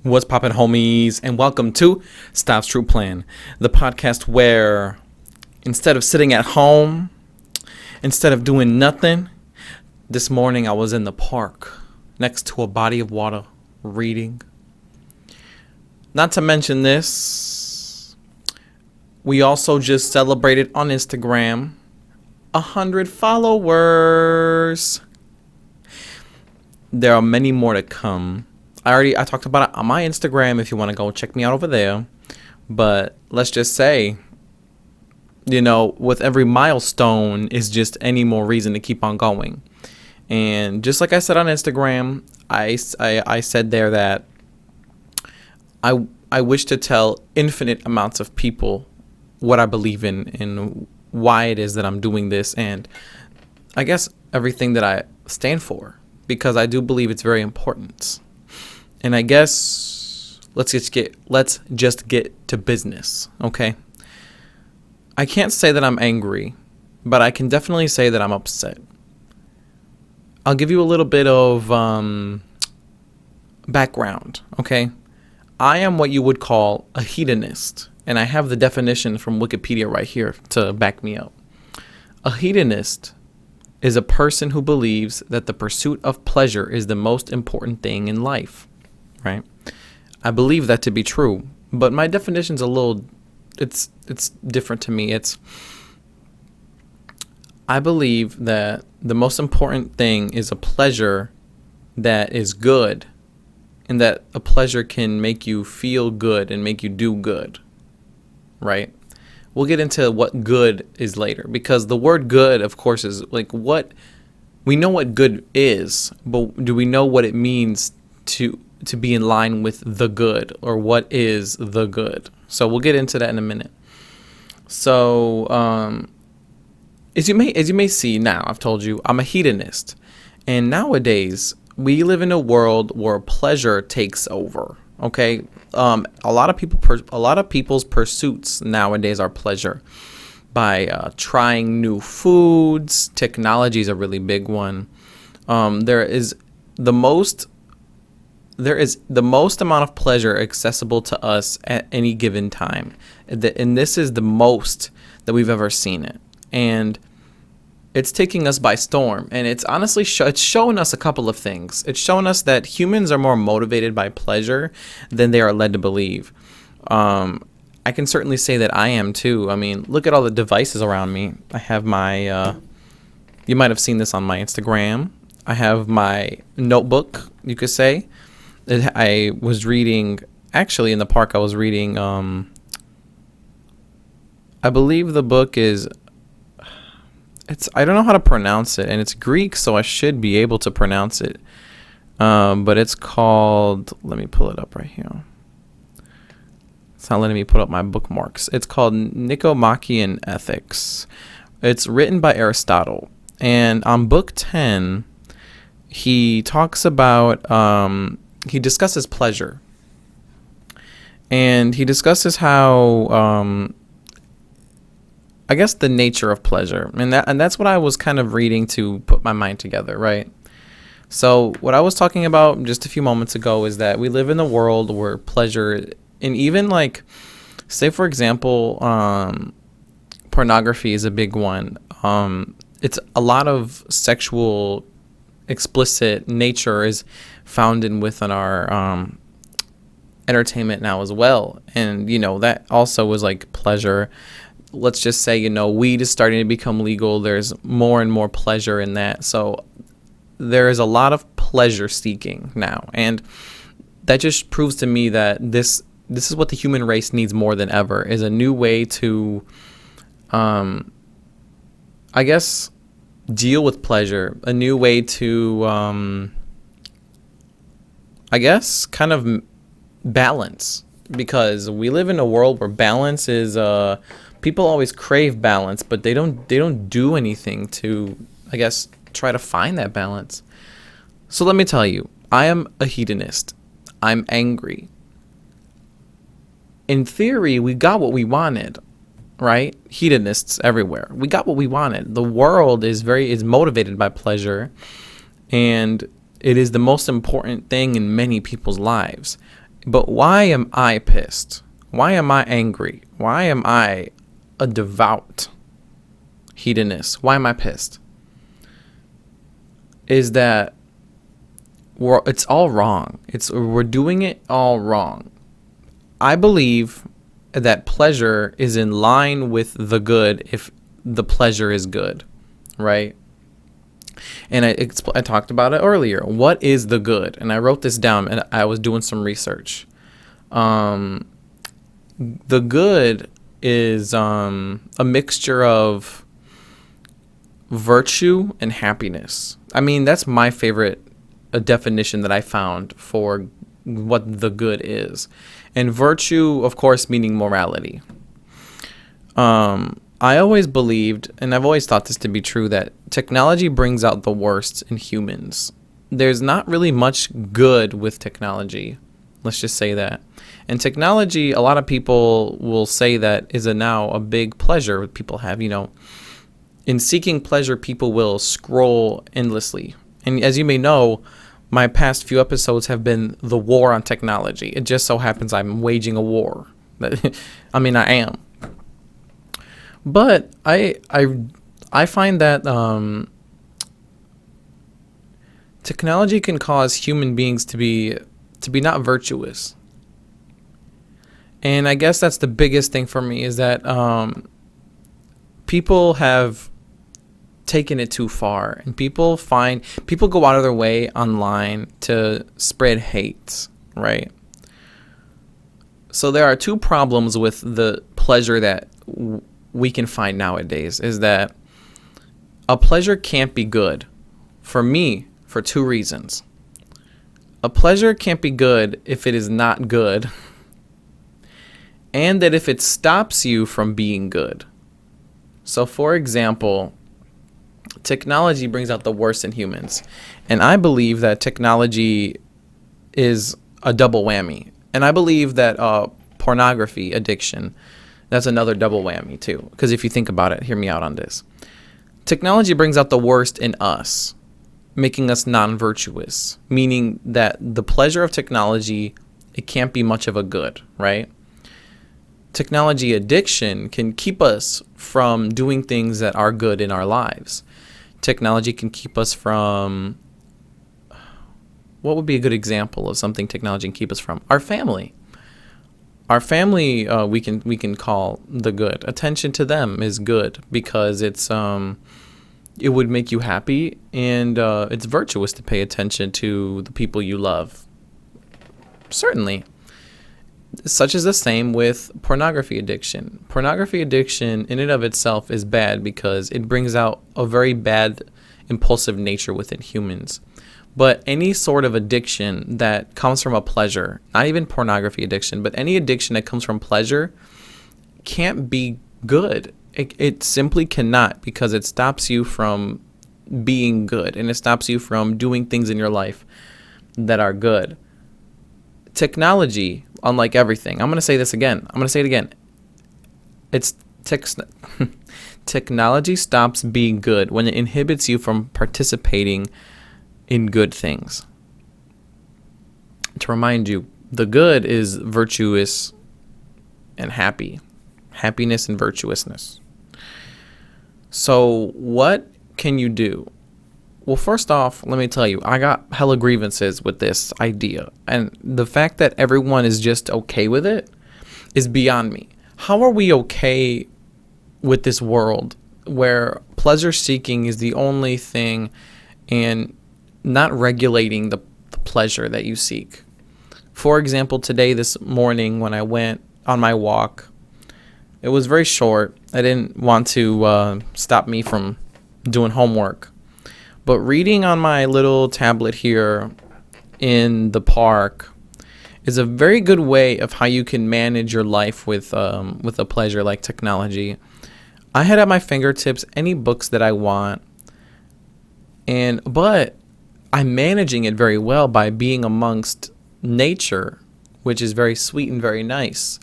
What's poppin', homies, and welcome to Stav's True Plan, the podcast where instead of sitting at home, instead of doing nothing, this morning I was in the park next to a body of water reading. Not to mention this, we also just celebrated on Instagram 100 followers. There are many more to come. I talked about it on my Instagram if you want to go check me out over there. But let's just say, with every milestone is just any more reason to keep on going. And just like I said on Instagram, I said there that I wish to tell infinite amounts of people what I believe in and why it is that I'm doing this, and I guess everything that I stand for, because I do believe it's very important. And I guess let's just get to business, okay? I can't say that I'm angry, but I can definitely say that I'm upset. I'll give you a little bit of background, okay? I am what you would call a hedonist, and I have the definition from Wikipedia right here to back me up. A hedonist is a person who believes that the pursuit of pleasure is the most important thing in life. Right? I believe that to be true, but my definition's it's different to me. I believe that the most important thing is a pleasure that is good, and that a pleasure can make you feel good and make you do good, right? We'll get into what good is later, because the word good, of course, is like what we know what good is, but do we know what it means to be in line with the good, or what is the good? So we'll get into that in a minute. So as you may see now, I've told you I'm a hedonist, and nowadays we live in a world where pleasure takes over. Okay, a lot of people's pursuits nowadays are pleasure by trying new foods. Technology is a really big one. There is the most amount of pleasure accessible to us at any given time. And this is the most that we've ever seen it. And it's taking us by storm. And it's honestly, it's showing us a couple of things. It's showing us that humans are more motivated by pleasure than they are led to believe. I can certainly say that I am too. I mean, look at all the devices around me. I have my, you might have seen this on my Instagram. I have my notebook, you could say. I was reading, actually in the park, I was reading, I believe the book is, I don't know how to pronounce it, and it's Greek, so I should be able to pronounce it. But it's called, let me pull it up right here. It's not letting me put up my bookmarks. It's called Nicomachean Ethics. It's written by Aristotle. And on book 10, he talks about, he discusses pleasure, and he discusses how, I guess, the nature of pleasure, and that's what I was kind of reading to put my mind together, right? So what I was talking about just a few moments ago is that we live in a world where pleasure, and even like, say for example, pornography is a big one. It's a lot of sexual explicit nature is found within our entertainment now as well, and that also was like pleasure. Let's just say weed is starting to become legal. There's more and more pleasure in that, so there is a lot of pleasure seeking now, and that just proves to me that this is what the human race needs more than ever, is a new way to I guess deal with pleasure, a new way to I guess kind of balance, because we live in a world where balance is people always crave balance, but they don't do anything to, I guess, try to find that balance. So let me tell you, I am a hedonist. I'm angry. In theory, we got what we wanted, right? Hedonists everywhere. We got what we wanted. The world is motivated by pleasure, and it is the most important thing in many people's lives. But why am I pissed? Why am I angry? Why am I a devout hedonist? Why am I pissed? Is that it's all wrong. We're doing it all wrong. I believe that pleasure is in line with the good if the pleasure is good, right? And I talked about it earlier. What is the good? And I wrote this down, and I was doing some research. The good is a mixture of virtue and happiness. I mean, that's my favorite definition that I found for what the good is. And virtue, of course, meaning morality. I always believed, and I've always thought this to be true, that technology brings out the worst in humans. There's not really much good with technology. Let's just say that. And technology, a lot of people will say that is now a big pleasure people have. In seeking pleasure, people will scroll endlessly. And as you may know, my past few episodes have been the war on technology. It just so happens I'm waging a war. I mean, I am. But I find that technology can cause human beings to be not virtuous. And I guess that's the biggest thing for me, is that people have taken it too far, and people go out of their way online to spread hate, right? So there are two problems with the pleasure that we can find nowadays, is that a pleasure can't be good for me for two reasons. A pleasure can't be good if it is not good, and that if it stops you from being good. So for example, technology brings out the worst in humans, and I believe that technology is a double whammy. And I believe that pornography addiction, that's another double whammy too. Because if you think about it, hear me out on this. Technology brings out the worst in us, making us non-virtuous, meaning that the pleasure of technology, it can't be much of a good, right? Technology addiction can keep us from doing things that are good in our lives. Technology can keep us from, what would be a good example of something technology can keep us from? Our family. Our family, we can call the good. Attention to them is good because it would make you happy, and it's virtuous to pay attention to the people you love. Certainly. Such is the same with pornography addiction. Pornography addiction in and of itself is bad because it brings out a very bad impulsive nature within humans. But any sort of addiction that comes from a pleasure, not even pornography addiction, but any addiction that comes from pleasure can't be good. It simply cannot, because it stops you from being good, and it stops you from doing things in your life that are good. Technology, unlike everything, I'm going to say this again. I'm going to say it again. Technology stops being good when it inhibits you from participating in good things. To remind you, the good is virtuous and happy. Happiness and virtuousness. So what can you do? Well, first off, let me tell you, I got hella grievances with this idea. And the fact that everyone is just okay with it is beyond me. How are we okay with this world where pleasure seeking is the only thing and not regulating the pleasure that you seek? For example, this morning when I went on my walk, it was very short. I didn't want to stop me from doing homework. But reading on my little tablet here in the park is a very good way of how you can manage your life with a pleasure like technology. I had at my fingertips any books that I want, but I'm managing it very well by being amongst nature, which is very sweet and very nice.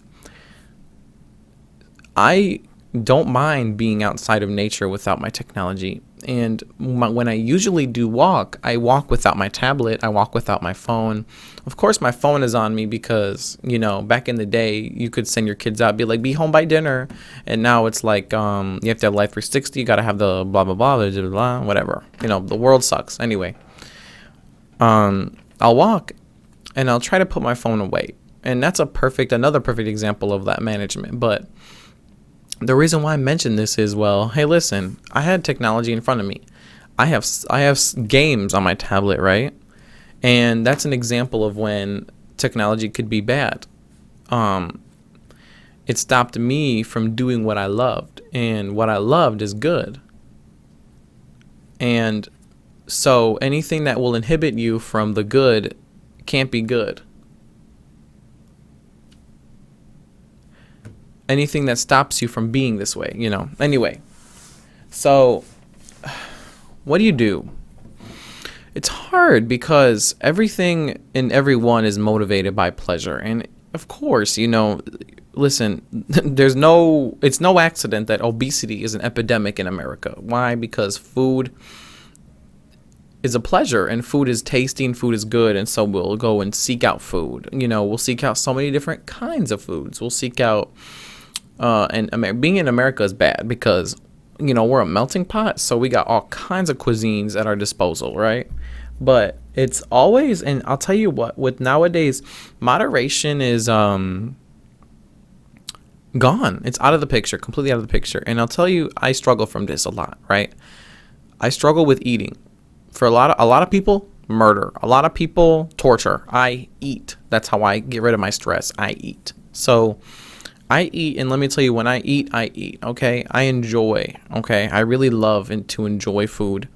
I don't mind being outside of nature without my technology. And when I usually do walk, I walk without my tablet. I walk without my phone. Of course, my phone is on me because, back in the day, you could send your kids out, be like, be home by dinner. And now it's like, you have to have Life 360. You got to have the blah, blah, blah, blah, blah, blah, whatever. The world sucks. Anyway, I'll walk and I'll try to put my phone away. And that's another perfect example of that management. But the reason why I mentioned this is, well, hey, listen, I had technology in front of me. I have games on my tablet, right? And that's an example of when technology could be bad. It stopped me from doing what I loved, and what I loved is good. And so anything that will inhibit you from the good can't be good. Anything that stops you from being this way, Anyway, so what do? It's hard because everything and everyone is motivated by pleasure. And of course, listen, it's no accident that obesity is an epidemic in America. Why? Because food is a pleasure, and food is tasty, and food is good. And so we'll go and seek out food. We'll seek out so many different kinds of foods. We'll seek out and being in America is bad because, we're a melting pot. So we got all kinds of cuisines at our disposal, right? But it's always, and I'll tell you what, with nowadays, moderation is gone. It's out of the picture, completely out of the picture. And I'll tell you, I struggle from this a lot, right? I struggle with eating. For a lot of people, murder. A lot of people, torture. I eat. That's how I get rid of my stress. I eat. So I eat, and let me tell you, when I eat, okay? I enjoy, okay? I really love to enjoy food.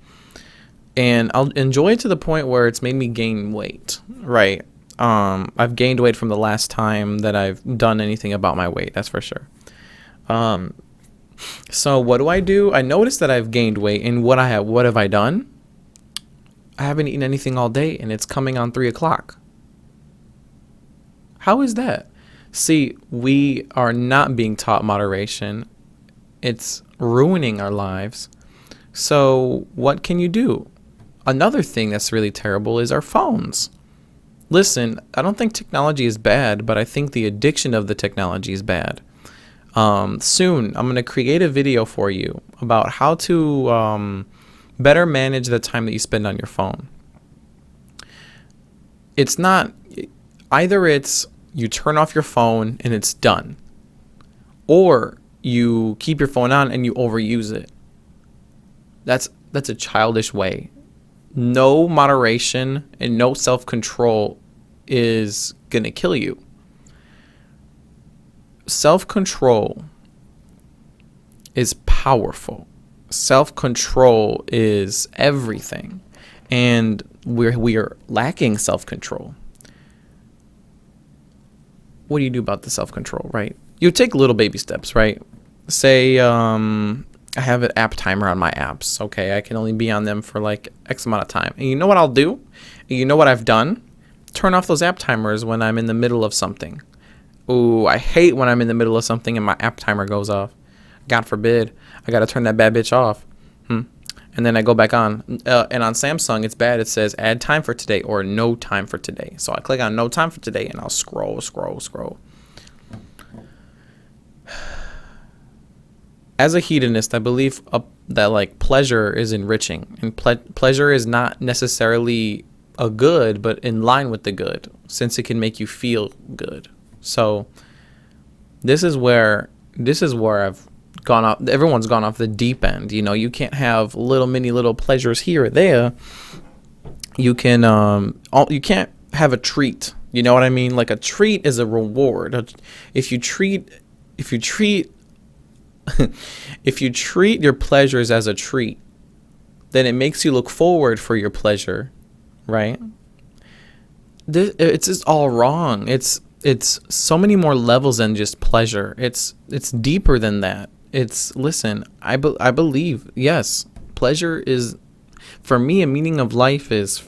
And I'll enjoy it to the point where it's made me gain weight, right? I've gained weight from the last time that I've done anything about my weight, that's for sure. So what do? I noticed that I've gained weight, and what have I done? I haven't eaten anything all day, and it's coming on 3:00. How is that? See, we are not being taught moderation. It's ruining our lives. So what can you do? Another thing that's really terrible is our phones. Listen, I don't think technology is bad, but I think the addiction of the technology is bad. Soon, I'm going to create a video for you about how to better manage the time that you spend on your phone. It's not, either it's you turn off your phone and it's done, or you keep your phone on and you overuse it. That's a childish way. No moderation and no self-control is going to kill you. Self-control is powerful. Self-control is everything. And we are lacking self-control. What do you do about the self-control, right? You take little baby steps, right? Say, I have an app timer on my apps. Okay, I can only be on them for like X amount of time. And you know what I'll do? And you know what I've done? Turn off those app timers when I'm in the middle of something. Ooh, I hate when I'm in the middle of something and my app timer goes off. God forbid. I got to turn that bad bitch off. And then I go back on. And on Samsung, it's bad. It says add time for today or no time for today. So I click on no time for today and I'll scroll. As a hedonist, I believe that like pleasure is enriching, and pleasure is not necessarily a good, but in line with the good, since it can make you feel good. So this is where I've gone off. Everyone's gone off the deep end. You can't have little pleasures here or there. You can you can't have a treat. You know what I mean? Like a treat is a reward. If you treat if you treat your pleasures as a treat, then it makes you look forward for your pleasure, right? It's just all wrong. It's so many more levels than just pleasure. It's deeper than that. Listen, I believe, yes, pleasure is, for me, a meaning of life is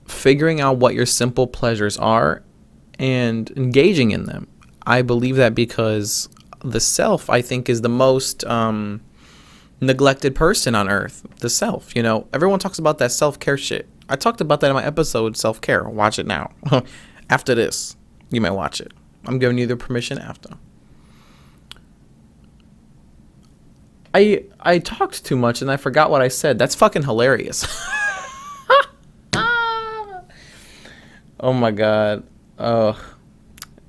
figuring out what your simple pleasures are and engaging in them. I believe that because the self, I think, is the most neglected person on earth. The self, everyone talks about that self-care shit. I talked about that in my episode, self-care. Watch it now. After this, you might watch it. I'm giving you the permission after. I talked too much and I forgot what I said. That's fucking hilarious. Oh my God. Oh,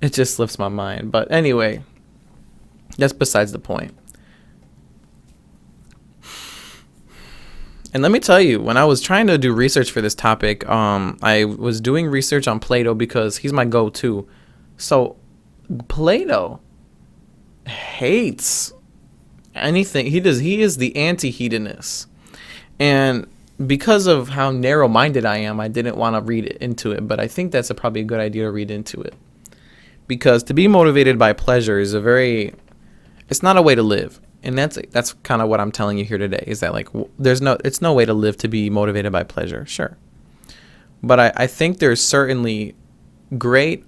it just slips my mind. But anyway, that's besides the point. And let me tell you, when I was trying to do research for this topic, I was doing research on Plato because he's my go-to. So Plato hates anything. He is the anti-hedonist. And because of how narrow-minded I am, I didn't want to read into it. But I think that's probably a good idea to read into it. Because to be motivated by pleasure is it's not a way to live. And that's kind of what I'm telling you here today, is that it's no way to live to be motivated by pleasure. Sure. But I think there's certainly great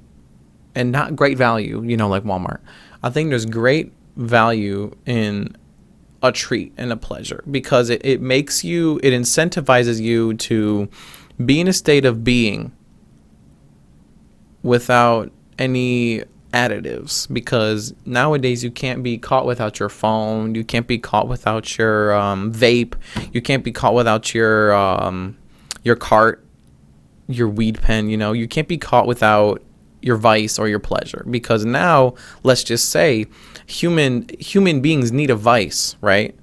and not great value, like Walmart. I think there's great value in a treat and a pleasure, because it incentivizes you to be in a state of being without any additives, because nowadays you can't be caught without your phone, you can't be caught without your vape, you can't be caught without your cart, your weed pen, you can't be caught without your vice or your pleasure, because now, let's just say, human beings need a vice, right?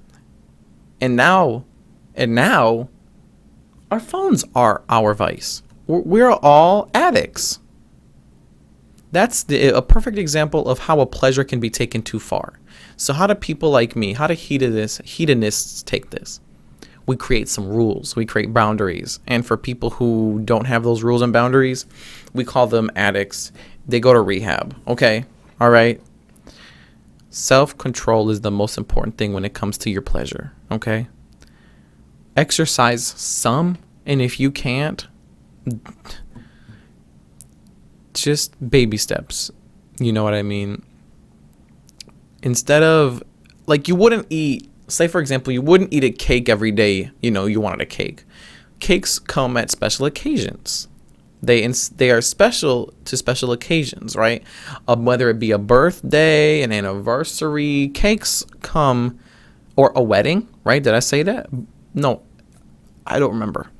And now our phones are our vice. We're all addicts. That's a perfect example of how a pleasure can be taken too far. So how do people like me, how do hedonists take this? We create some rules, we create boundaries. And for people who don't have those rules and boundaries, we call them addicts. They go to rehab, okay? All right? Self-control is the most important thing when it comes to your pleasure, okay? Exercise some, and if you can't, just baby steps. You know what I mean? Instead of, you wouldn't eat, say for example, you wouldn't eat a cake every day, you wanted a cake. Cakes come at special occasions. They are special to special occasions, right? Whether it be a birthday, an anniversary, cakes come, or a wedding, right? Did I say that? No, I don't remember.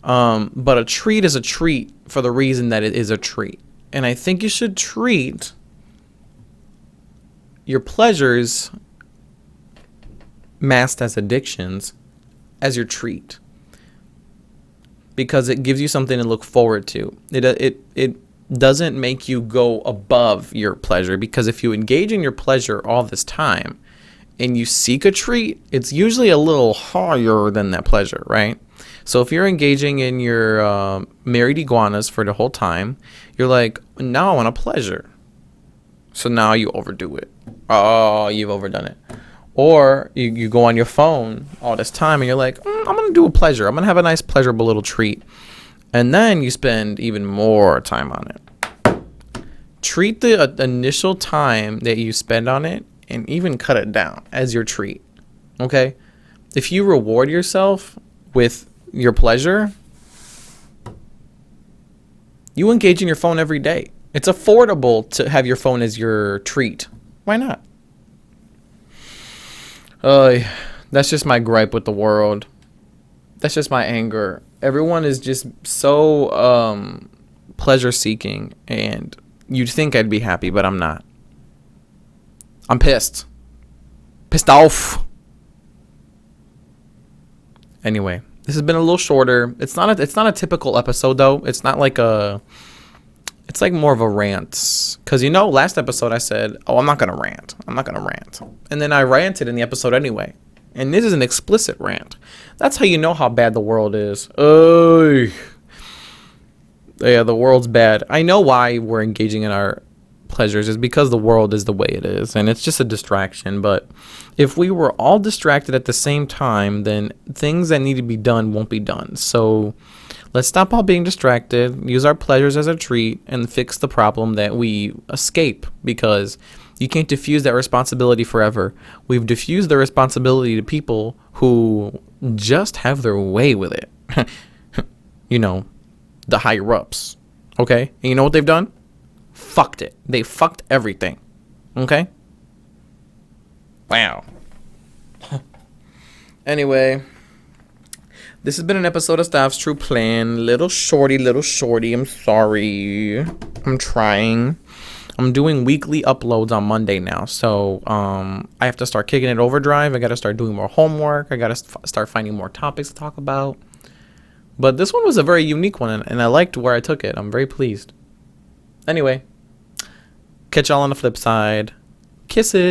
But a treat is a treat for the reason that it is a treat. And I think you should treat your pleasures, masked as addictions, as your treat. Because it gives you something to look forward to. It doesn't make you go above your pleasure. Because if you engage in your pleasure all this time and you seek a treat, it's usually a little higher than that pleasure, right? So if you're engaging in your married iguanas for the whole time, you're like, now I want a pleasure. So now you overdo it. Oh, you've overdone it. Or you go on your phone all this time and you're like, I'm going to do a pleasure. I'm going to have a nice pleasurable little treat. And then you spend even more time on it. Treat the initial time that you spend on it and even cut it down as your treat. Okay? If you reward yourself with your pleasure, you engage in your phone every day. It's affordable to have your phone as your treat. Why not? That's just my gripe with the world. That's just my anger. Everyone is just so pleasure seeking, and you'd think I'd be happy, but I'm not. I'm pissed. Pissed off. Anyway, this has been a little shorter. It's not a typical episode though. It's not like it's like more of a rant. Because, last episode I said, I'm not going to rant. And then I ranted in the episode anyway. And this is an explicit rant. That's how you know how bad the world is. Oh, yeah, the world's bad. I know why we're engaging in our pleasures is because the world is the way it is. And it's just a distraction. But if we were all distracted at the same time, then things that need to be done won't be done. So let's stop all being distracted, use our pleasures as a treat, and fix the problem that we escape. Because You can't diffuse that responsibility forever. We've diffused the responsibility to people who just have their way with it. You know, the higher ups. Okay? And you know what they've done? Fucked it. They fucked everything. Okay? Wow. Anyway, this has been an episode of Stav's True Plan. Little shorty. I'm sorry. I'm trying. I'm doing weekly uploads on Monday now. So I have to start kicking it overdrive. I got to start doing more homework. I got to start finding more topics to talk about. But this one was a very unique one, and I liked where I took it. I'm very pleased. Anyway, catch y'all on the flip side. Kisses.